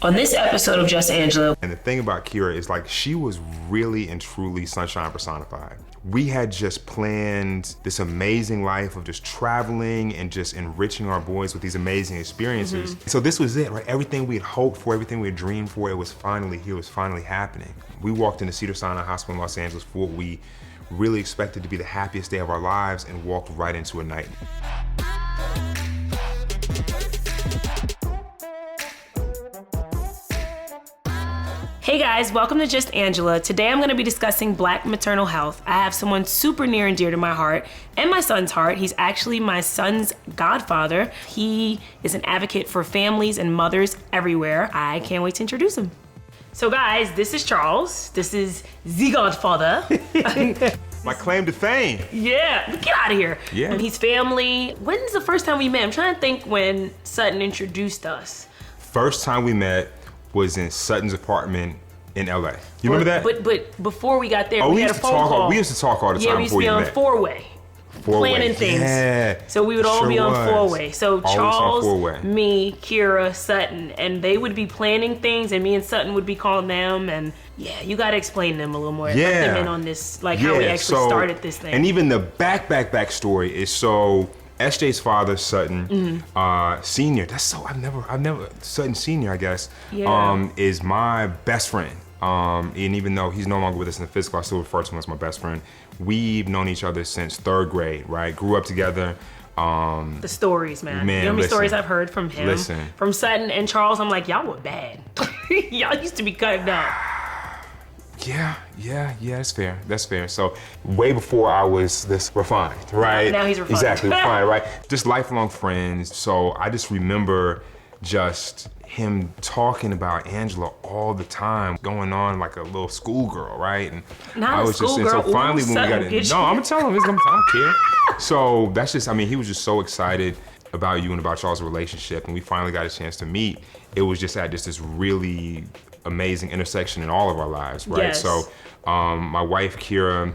On this episode of Just Angela. And the thing about Kira is like she was really and truly sunshine personified. We had just planned this amazing life of just traveling and just enriching our boys with these amazing experiences. Mm-hmm. So this was it, right? Everything we had hoped for, everything we had dreamed for, it was finally here, it was finally happening. We walked into Cedars-Sinai Hospital in Los Angeles for what we really expected to be the happiest day of our lives and walked right into a night. Hey guys, welcome to Just Angela. Today I'm going to be discussing Black maternal health. I have someone super near and dear to my heart and my son's heart. He's actually my son's godfather. He is an advocate for families and mothers everywhere. I can't wait to introduce him. So guys, this is Charles. This is the godfather. My claim to fame. Yeah, get out of here. Yeah. He's family. When's the first time we met? I'm trying to think when Sutton introduced us. First time we met was in Sutton's apartment in LA. You remember that? But before we got there, we had a phone call. We used to talk all the time. Yeah, we used to be on four-way. Planning things. Yeah. So we would all be on four-way. So always Charles, me, Kira, Sutton, and they would be planning things, and me and Sutton would be calling them. And yeah, you got to explain them a little more. Yeah. Let them in on this, like how we actually started this thing. And even the back story is so. SJ's father, Sutton, Senior. That's so I've never Sutton Senior, I guess, is my best friend. And even though he's no longer with us in the physical, I still refer to him as my best friend. We've known each other since third grade, right? Grew up together. The stories, man. You know how many stories I've heard from him, from Sutton and Charles. I'm like, y'all were bad. Y'all used to be cutting up. Yeah, that's fair. So way before I was this refined, right? Now he's refined. Exactly, refined, right? Just lifelong friends. So I just remember just him talking about Angela all the time, going on like a little schoolgirl, right? And not I was a schoolgirl. So finally when we got in, no, I'm gonna tell him, I don't care. So that's just, he was just so excited about you and about y'all's relationship, and we finally got a chance to meet. It was just at this really amazing intersection in all of our lives, right? Yes. So my wife Kira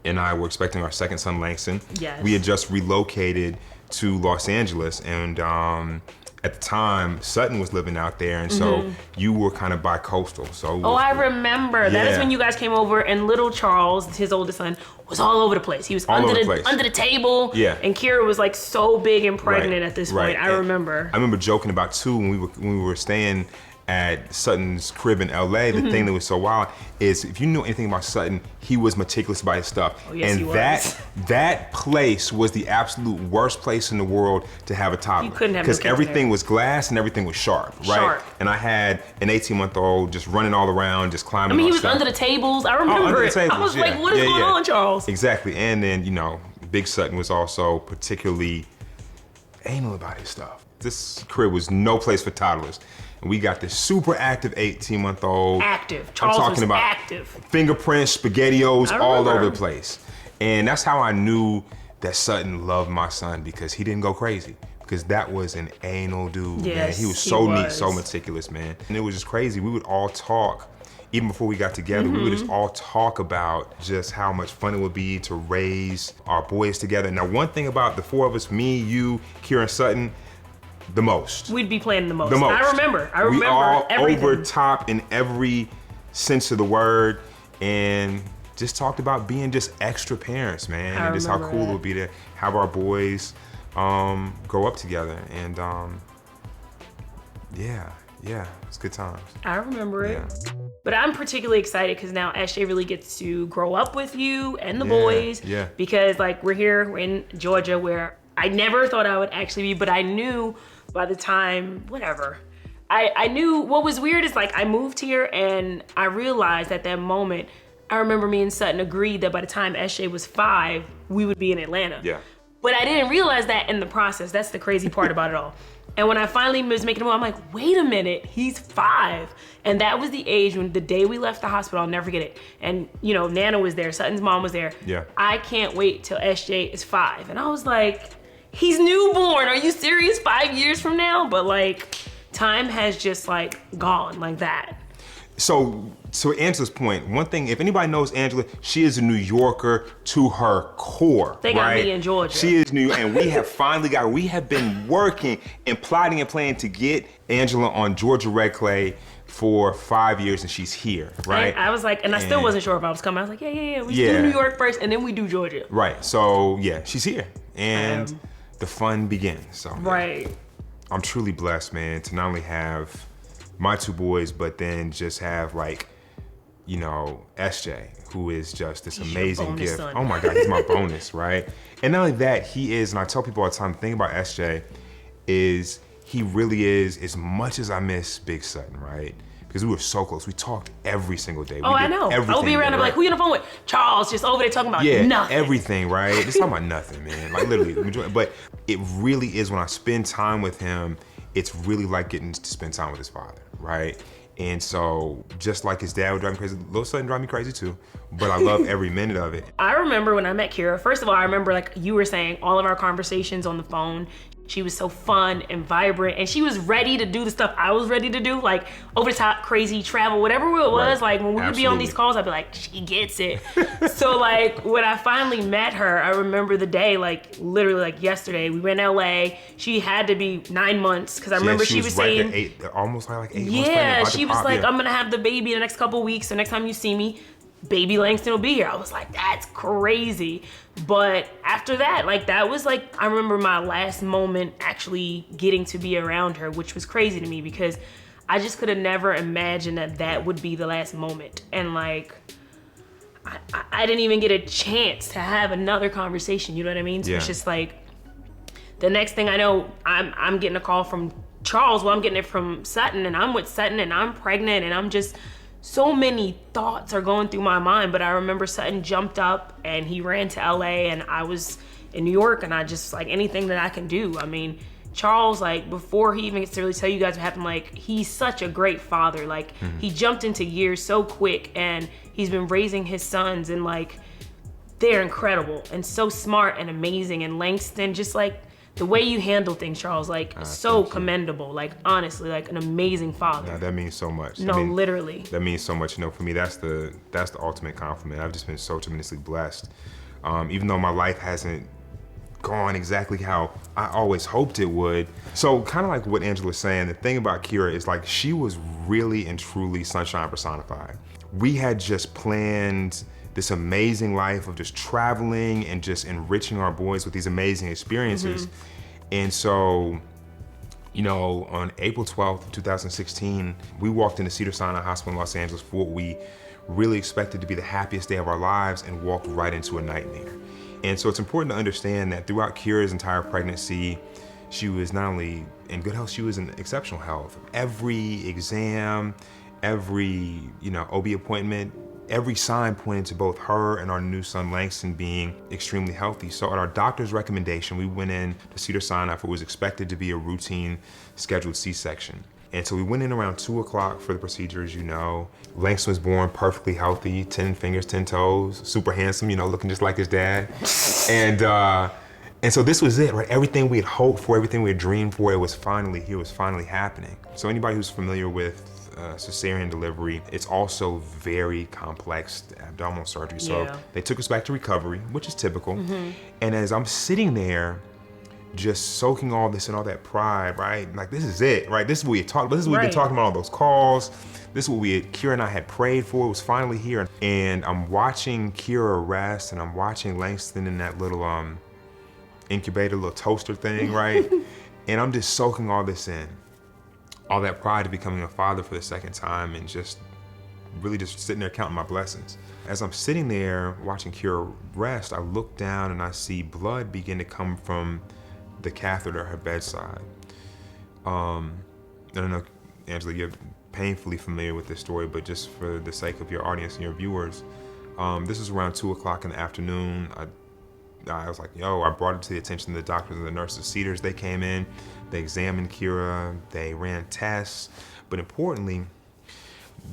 and I were expecting our second son, Langston. Yes. We had just relocated to Los Angeles, and at the time Sutton was living out there, and so you were kind of bi-coastal. So I remember. Yeah. That is when you guys came over, and little Charles, his oldest son, was all over the place. He was under the table. Yeah. And Kira was like so big and pregnant at this point. I remember. I remember joking about too when we were staying at Sutton's crib in LA, the thing that was so wild is if you knew anything about Sutton, he was meticulous about his stuff. Oh, yes, and he was. that place was the absolute worst place in the world to have a toddler. You couldn't have because everything was glass and everything was sharp, right? Sharp. And I had an 18-month-old just running all around, just climbing. He was under the tables. I remember under it. The tables, I was like, what is going on, Charles? Exactly. And then, Big Sutton was also particularly anal about his stuff. This crib was no place for toddlers. And we got this super active 18-month-old. Active. Charles was active. Fingerprints, SpaghettiOs all over the place. And that's how I knew that Sutton loved my son, because he didn't go crazy. Because that was an anal dude, man. He was so neat, so meticulous, man. And it was just crazy. We would all talk, even before we got together, we would just all talk about just how much fun it would be to raise our boys together. Now, one thing about the four of us, me, you, Kira, and Sutton, the most. We'd be planning the most. The most. I remember We all everything. over top in every sense of the word, and just talked about being just extra parents, man. And just how cool it would be to have our boys grow up together. And it's good times. I remember it. But I'm particularly excited because now SJ really gets to grow up with you and the boys. Yeah. Because we're here in Georgia, where I never thought I would actually be, but I knew by the time, I knew what was weird is I moved here and I realized at that moment, I remember me and Sutton agreed that by the time SJ was 5, we would be in Atlanta. Yeah. But I didn't realize that in the process. That's the crazy part about it all. And when I finally was making a move, I'm like, wait a minute, he's 5. And that was the age when the day we left the hospital, I'll never forget it. And Nana was there, Sutton's mom was there. Yeah. I can't wait till SJ is 5. And I was like, he's newborn. Are you serious? 5 years from now? But time has just gone like that. So Angela's point, one thing, if anybody knows Angela, she is a New Yorker to her core. They got me in Georgia. She is New York, and we have finally we have been working and plotting and planning to get Angela on Georgia Red Clay for 5 years, and she's here, right? I was like, and I still wasn't sure if I was coming. I was like, yeah. We do New York first, and then we do Georgia. Right, so yeah, she's here, and the fun begins. So right. I'm truly blessed, man, to not only have my two boys, but then just have like, you know, SJ, who is just this amazing gift. Son. Oh my God, he's my bonus, right? And not only that, he is, and I tell people all the time, the thing about SJ is he really is, as much as I miss Big Sutton, right? Because we were so close. We talked every single day. I know. I would be around and be like, who you on the phone with? Charles, just over there talking about nothing. Everything, right? It's talking about nothing, man. Like literally. But it really is, when I spend time with him, it's really like getting to spend time with his father, right? And so, just like his dad would drive me crazy, little Sutton drive me crazy too, but I love every minute of it. I remember when I met Kira, first of all, I remember like you were saying, all of our conversations on the phone, she was so fun and vibrant, and she was ready to do the stuff I was ready to do, like over the top, crazy travel, whatever it was. Like when we would be on these calls, I'd be like, she gets it. So like when I finally met her, I remember the day, like literally like yesterday, we were in LA. She had to be 9 months, because I remember she was saying, almost like 8 months. Yeah, she was like, I'm gonna have the baby in the next couple of weeks, so next time you see me, baby Langston will be here. I was like, that's crazy. But after that, like that was like, I remember my last moment actually getting to be around her, which was crazy to me because I just could have never imagined that that would be the last moment. And like, I didn't even get a chance to have another conversation, you know what I mean? So it's just like, the next thing I know, I'm getting a call from Charles. Well, I'm getting it from Sutton, and I'm with Sutton, and I'm pregnant, and I'm just, so many thoughts are going through my mind. But I remember Sutton jumped up and he ran to LA, and I was in New York, and I just like, anything that I can do. I mean, Charles, like before he even gets to really tell you guys what happened, like he's such a great father. Like he jumped into years so quick, and he's been raising his sons, and like they're incredible and so smart and amazing. And Langston, just like the way you handle things, Charles, like so commendable. Like honestly, like an amazing father. Yeah, that means so much. No, literally. That means so much. You know, for me, that's the ultimate compliment. I've just been so tremendously blessed. Even though my life hasn't gone exactly how I always hoped it would. So kind of like what Angela was saying, the thing about Kira is like, she was really and truly sunshine personified. We had just planned this amazing life of just traveling and just enriching our boys with these amazing experiences. And so, you know, on April 12th, 2016, we walked into Cedars-Sinai Hospital in Los Angeles for what we really expected to be the happiest day of our lives, and walked right into a nightmare. And so it's important to understand that throughout Kira's entire pregnancy, she was not only in good health, she was in exceptional health. Every exam, every, you know, OB appointment, every sign pointed to both her and our new son Langston being extremely healthy. So at our doctor's recommendation, we went in to Cedars-Sinai for what was expected to be a routine scheduled C-section. And so we went in around 2 o'clock for the procedure, as you know. Langston was born perfectly healthy, 10 fingers, 10 toes, super handsome, you know, looking just like his dad. And so this was it, right? Everything we had hoped for, everything we had dreamed for, it was finally happening. So anybody who's familiar with cesarean delivery, it's also very complex abdominal surgery. So they took us back to recovery, which is typical. And as I'm sitting there, just soaking all this and all that pride, right? Like, this is it, right? This is what we had talked about. This is what we've been talking about on those calls. This is what Kira and I had prayed for. It was finally here. And I'm watching Kira rest, and I'm watching Langston in that little incubator, little toaster thing, right? And I'm just soaking all this in. All that pride of becoming a father for the second time, and just really just sitting there counting my blessings. As I'm sitting there watching Kira rest, I look down and I see blood begin to come from the catheter at her bedside. I don't know, Angela, you're painfully familiar with this story, but just for the sake of your audience and your viewers, this is around 2 o'clock in the afternoon. I was like, yo, I brought it to the attention of the doctors and the nurses at Cedars. They came in, they examined Kira, they ran tests, but importantly,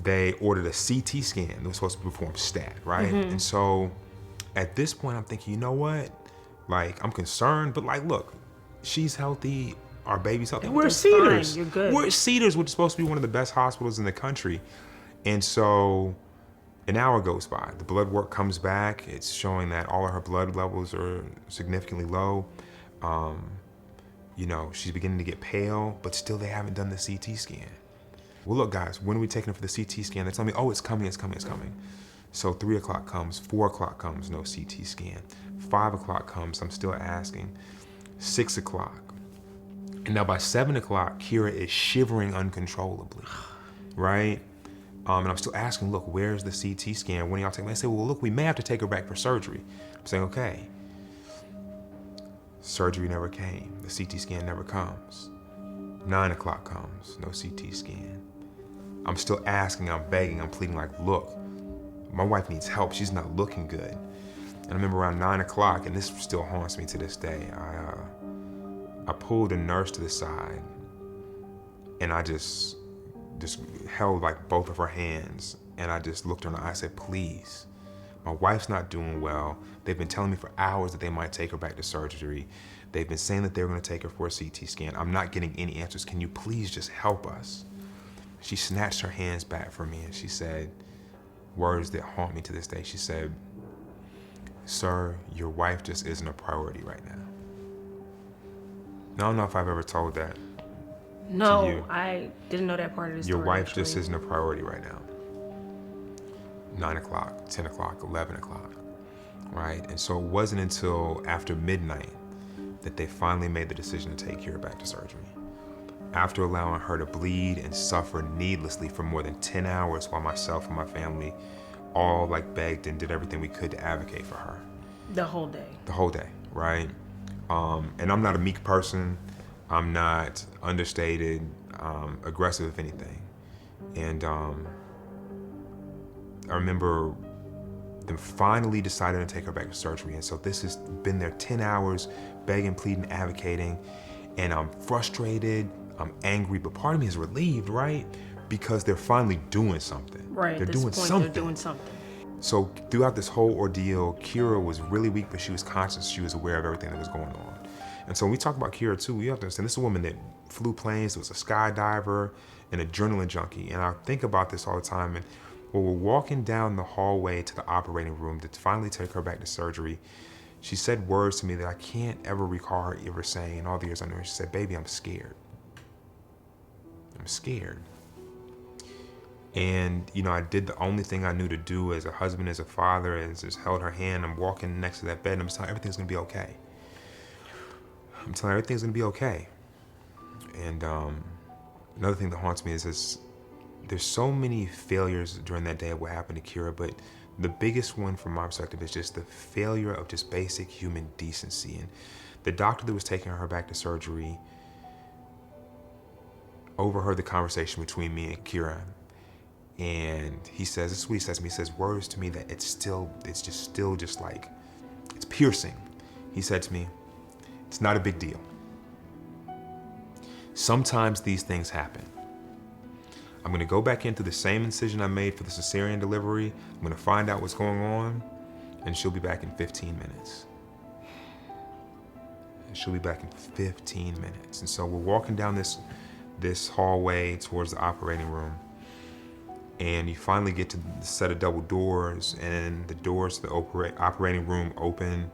they ordered a CT scan that was supposed to perform stat, right? And so at this point, I'm thinking, you know what? Like, I'm concerned, but like, look, she's healthy, our baby's healthy. We're at Cedars. You're good. We're at Cedars, which is supposed to be one of the best hospitals in the country. And so an hour goes by. The blood work comes back. It's showing that all of her blood levels are significantly low. You know, she's beginning to get pale, but still they haven't done the CT scan. Well, look, guys, when are we taking her for the CT scan? They tell me, oh, it's coming, it's coming, it's coming. So 3 o'clock comes, 4 o'clock comes, no CT scan. 5 o'clock comes, I'm still asking. 6 o'clock. And now by 7 o'clock, Kira is shivering uncontrollably, right? And I'm still asking, look, where's the CT scan? When are y'all taking? They say, well, look, we may have to take her back for surgery. I'm saying, okay. Surgery never came. The CT scan never comes. 9 o'clock comes, no CT scan. I'm still asking, I'm begging, I'm pleading like, look, my wife needs help. She's not looking good. And I remember around 9 o'clock, and this still haunts me to this day, I pulled a nurse to the side, and I just held like both of her hands, and I just looked her in the eye. I said, please, my wife's not doing well. They've been telling me for hours that they might take her back to surgery. They've been saying that they were gonna take her for a CT scan. I'm not getting any answers. Can you please just help us? She snatched her hands back from me and she said, words that haunt me to this day. She said, sir, your wife just isn't a priority right now. Now, I don't know if I've ever told that. No, to you. I didn't know that part of the story. Your wife actually just isn't a priority right now. 9 o'clock, 10 o'clock, 11 o'clock, right? And so it wasn't until after midnight that they finally made the decision to take Kira back to surgery. After allowing her to bleed and suffer needlessly for more than 10 hours while myself and my family all like begged and did everything we could to advocate for her. The whole day. The whole day, right? And I'm not a meek person. I'm not understated, aggressive, if anything. And I remember them finally deciding to take her back to surgery. And so this has been there 10 hours, begging, pleading, advocating. And I'm frustrated, I'm angry, but part of me is relieved, right? Because they're finally doing something. Right, They're doing something. They're doing something. So throughout this whole ordeal, Kira was really weak, but she was conscious. She was aware of everything that was going on. And so when we talk about Kira too, we have to understand this is a woman that flew planes, was a skydiver, an adrenaline junkie. And I think about this all the time. And when we're walking down the hallway to the operating room to finally take her back to surgery, she said words to me that I can't ever recall her ever saying in all the years I knew her. She said, baby, I'm scared. I'm scared. And, you know, I did the only thing I knew to do as a husband, as a father, and just held her hand. I'm walking next to that bed and I'm telling her everything's gonna be okay. I'm telling her everything's gonna be okay. And another thing that haunts me is this, there's so many failures during that day of what happened to Kira, but the biggest one from my perspective is just the failure of just basic human decency. And the doctor that was taking her back to surgery overheard the conversation between me and Kira. And he says, this is what he says to me, he says words to me that it's still like, it's piercing. He said to me, it's not a big deal. Sometimes these things happen. I'm gonna go back into the same incision I made for the cesarean delivery. I'm gonna find out what's going on, and she'll be back in 15 minutes. And she'll be back in 15 minutes. And so we're walking down this hallway towards the operating room, and you finally get to the set of double doors, and the doors to the operating room open,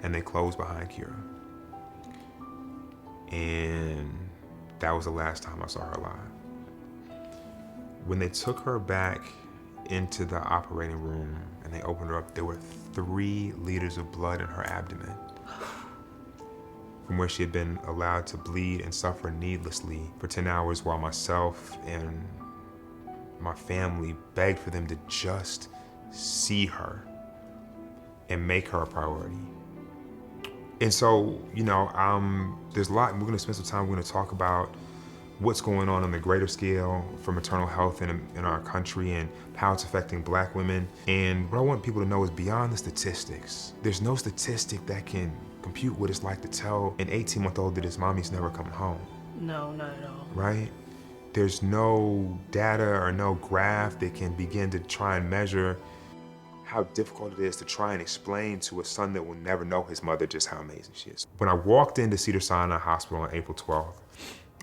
and they close behind Kira. And that was the last time I saw her alive. When they took her back into the operating room and they opened her up, there were 3 liters of blood in her abdomen from where she had been allowed to bleed and suffer needlessly for 10 hours while myself and my family begged for them to just see her and make her a priority. And so, you know, there's a lot, and we're gonna spend some time, we're gonna talk about what's going on the greater scale for maternal health in our country and how it's affecting Black women. And what I want people to know is beyond the statistics, there's no statistic that can compute what it's like to tell an 18-month-old that his mommy's never coming home. No, not at all. Right? There's no data or no graph that can begin to try and measure how difficult it is to try and explain to a son that will never know his mother just how amazing she is. When I walked into Cedars-Sinai Hospital on April 12th,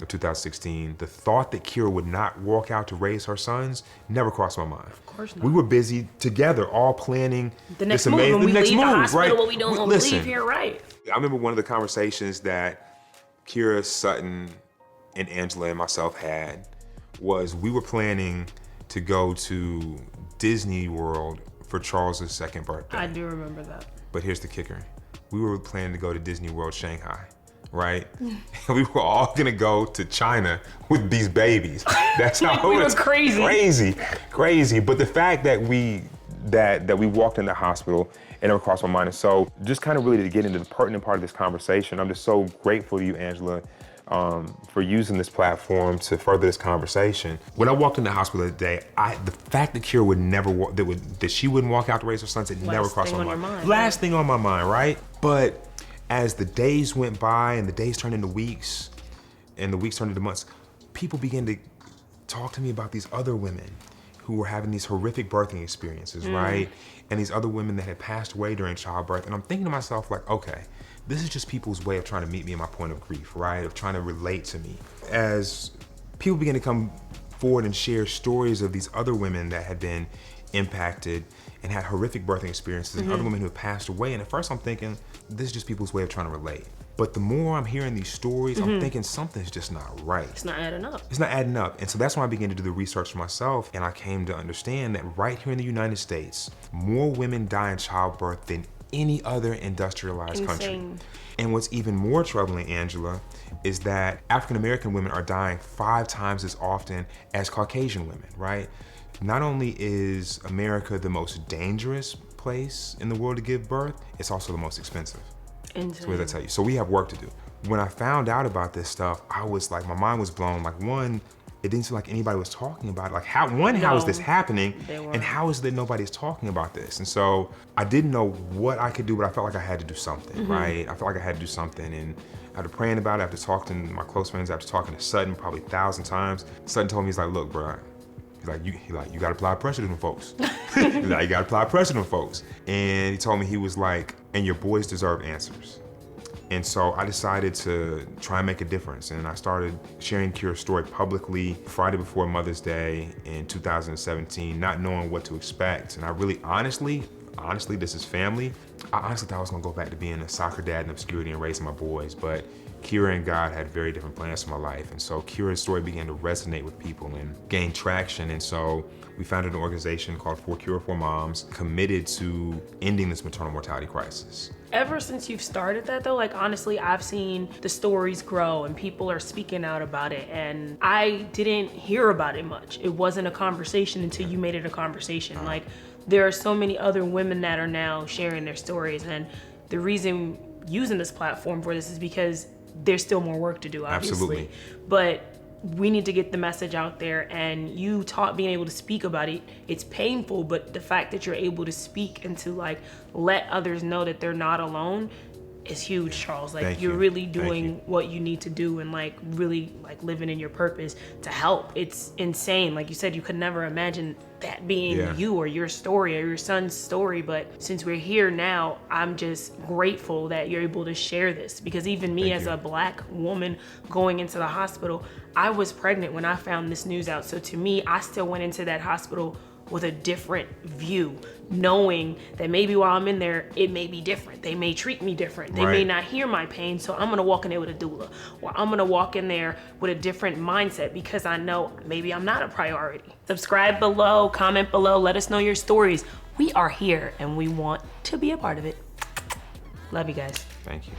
of 2016, the thought that Kira would not walk out to raise her sons never crossed my mind. Of course not. We were busy together, all planning the next this amazing, move. When we the next leave move, the hospital, right? what we doing when we leave here, right? I remember one of the conversations that Kira, Sutton, and Angela and myself had was we were planning to go to Disney World for Charles' second birthday. I do remember that. But here's the kicker. We were planning to go to Disney World Shanghai, right? And we were all gonna go to China with these babies. That's how we were crazy. Crazy. But the fact that we walked in the hospital, it never crossed my mind. And so just kind of really to get into the pertinent part of this conversation, I'm just so grateful to you, Angela, for using this platform to further this conversation. When I walked in the hospital that day, the fact that Kira would never walk, that she wouldn't walk out to raise her sons, it never crossed my mind. Last thing on my mind, right? But as the days went by and the days turned into weeks and the weeks turned into months, people began to talk to me about these other women who were having these horrific birthing experiences, right? And these other women that had passed away during childbirth. And I'm thinking to myself, like, okay, this is just people's way of trying to meet me in my point of grief, right? Of trying to relate to me. As people began to come forward and share stories of these other women that had been impacted and had horrific birthing experiences, and other women who had passed away. And at first I'm thinking, this is just people's way of trying to relate. But the more I'm hearing these stories, I'm thinking something's just not right. It's not adding up. It's not adding up. And so that's when I began to do the research for myself, and I came to understand that right here in the United States, more women die in childbirth than any other industrialized country. And what's even more troubling, Angela, is that African American women are dying 5 times as often as Caucasian women, right? Not only is America the most dangerous place in the world to give birth, it's also the most expensive. That's what I tell you. So we have work to do. When I found out about this stuff, I was like, my mind was blown. Like, one, it didn't seem like anybody was talking about it. Like, how is this happening? And how is it that nobody's talking about this? And so I didn't know what I could do, but I felt like I had to do something, right? I felt like I had to do something. And after praying about it, after talking to my close friends, after talking to Sutton probably 1,000 times, Sutton told me, he's like, look, bro, you gotta apply pressure to them folks. He's like, you gotta apply pressure to them folks. And he told me, he was like, and your boys deserve answers. And so I decided to try and make a difference. And I started sharing Kira's story publicly Friday before Mother's Day in 2017, not knowing what to expect. And I really honestly, this is family. I honestly thought I was gonna go back to being a soccer dad in obscurity and raising my boys, but Kira and God had very different plans for my life. And so Kira's story began to resonate with people and gain traction. And so we founded an organization called For Cure for Moms, committed to ending this maternal mortality crisis. Ever since you've started that though, like honestly, I've seen the stories grow and people are speaking out about it, and I didn't hear about it much. It wasn't a conversation until you made it a conversation. Like, there are so many other women that are now sharing their stories, and the reason using this platform for this is because there's still more work to do, obviously. Absolutely. But we need to get the message out there, and you being able to speak about it. It's painful, but the fact that you're able to speak and to like let others know that they're not alone is huge, Charles. Like, you're really doing what you need to do and like really like living in your purpose to help. It's insane. Like you said, you could never imagine that being you or your story or your son's story. But since we're here now, I'm just grateful that you're able to share this, because even me as a Black woman going into the hospital, I was pregnant when I found this news out. So to me, I still went into that hospital with a different view, knowing that maybe while I'm in there, it may be different. They may treat me different. They may not hear my pain. So I'm gonna walk in there with a doula, or I'm gonna walk in there with a different mindset because I know maybe I'm not a priority. Subscribe below, comment below, let us know your stories. We are here and we want to be a part of it. Love you guys. Thank you.